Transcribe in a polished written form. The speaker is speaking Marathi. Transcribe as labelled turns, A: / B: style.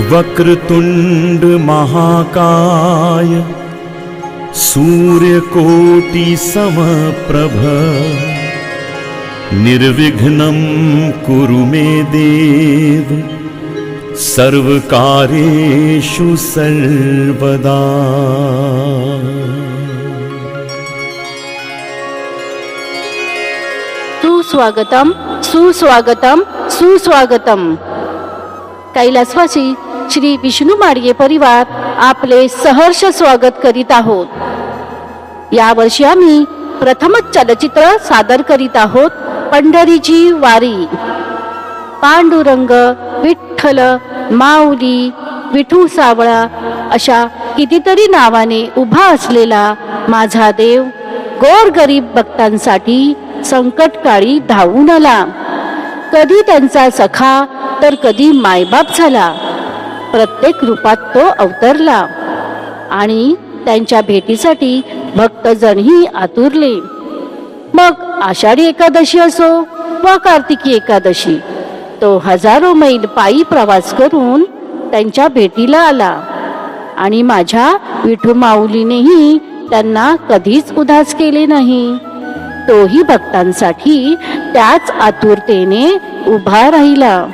A: वक्रतुंड महाकाय सूर्यकोटि समप्रभ निर्विघ्नं कुरु मे देव सर्वकार्येषु सर्वदा।
B: सुस्वागतम सुस्वागतम सुस्वागतम। कैलासवासी श्री विष्णू माडिगे परिवार आपले सहर्ष स्वागत करीत आहोत। यावर्षी आम्ही प्रथमच चलचित्र सादर करीत आहोत, पंढरीची वारी। पांडुरंग, विठ्ठल, माऊली, विठू सावळा अशा कितीतरी नावाने उभा असलेला माझा देव गोरगरीब भक्तांसाठी संकटकाळी धावून आला। कधी त्यांचा सखा तर कधी मायबाप झाला। प्रत्येक रूपात तो अवतरला आणि त्यांच्या भेटीसाठी भक्तजणही आतुरले। मग आषाढी एकादशी असो वा कार्तिकी एकादशी, तो हजारो मैल पायी प्रवास करून त्यांच्या भेटीला आला आणि माझ्या विठू माऊलीनेही त्यांना कधीच उदास केले नाही। तोही भक्तांसाठी त्याच आतुरतेने उभा राहिला।